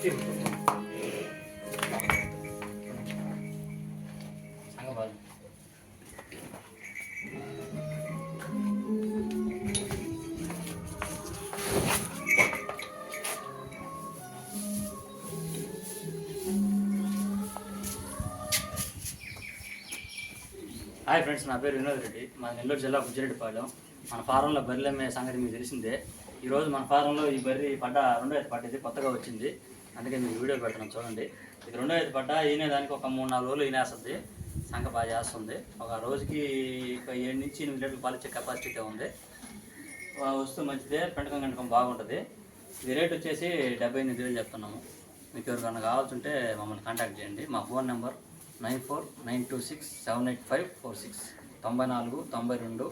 Hi friends, నా పేరు వినోద్ రెడ్డి. మా నెల్లూరు జిల్లా బుజ్జిరెడ్డిపాలెం. మన ఫారంలో బర్రెలు అమ్మే సంగతి మీకు తెలిసిందే. ఈరోజు మన ఫారంలో ఈ బర్రె రెండో అయితే పడ్డ, ఇది కొత్తగా వచ్చింది, అందుకే మీకు వీడియో పెడుతున్నాం చూడండి. ఇది రెండో అయితే పడ్డ. ఈనేదానికి ఒక 3-4 రోజులు ఈనేస్తుంది. సంఖ బాగా చేస్తుంది. ఒక రోజుకి 7 నుంచి 8 లీటర్లు పాలిచ్చే కెపాసిటీ ఉంది. వస్తువు మంచిదే, పెంటకం గంటకం బాగుంటుంది. ఇది రేట్ వచ్చేసి 78,000 చెప్తున్నాము. మీకు ఎవరికన్నా కావాల్సింటే మమ్మల్ని కాంటాక్ట్ చేయండి. మా ఫోన్ నెంబర్ 9492678546 94 92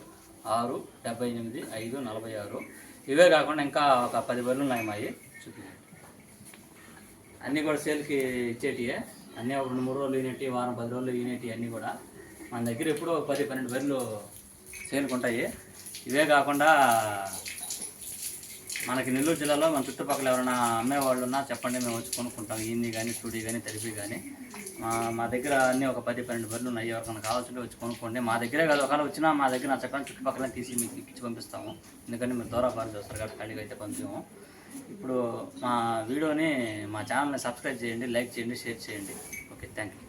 6 78 5 46. ఇవే కాకుండా ఇంకా ఒక 10 బర్రెలు ఉన్నాయి మావి. చూపించండి. అన్నీ కూడా సేల్కి ఇచ్చేటివే. అన్నీ ఒక 2-3 రోజులు ఈనేటి, వారం 10 రోజులు ఈనేటి. అన్నీ కూడా మన దగ్గర ఎప్పుడూ 10-12 బర్రెలు సేల్కి ఉంటాయి. ఇవే కాకుండా మనకి నెల్లూరు జిల్లాలో మన చుట్టుపక్కల ఎవరైనా అమ్మేవాళ్ళు ఉన్నా చెప్పండి, మేము వచ్చి కొనుక్కుంటాం. ఈన్ని కానీ, తుడి కానీ, తరిపి కానీ. మా దగ్గర అన్నీ ఒక 10-12 బర్రెలు ఉన్నాయి. ఎవరికైనా కావాల్సింటే వచ్చి కొనుక్కోండి. మా దగ్గరే కాదు, ఒకవేళ వచ్చినా మా దగ్గర నచ్చకుండా చుట్టుపక్కల తీసి మీకు ఇచ్చి పంపిస్తాము. ఎందుకంటే మీరు దూరపాటు చేస్తారు కాబట్టి ఖాళీగా అయితే పంపించాము. ఇప్పుడు మా వీడియోని, మా ఛానల్ని సబ్స్క్రైబ్ చేయండి, లైక్ చేయండి, షేర్ చేయండి. Okay, thank you.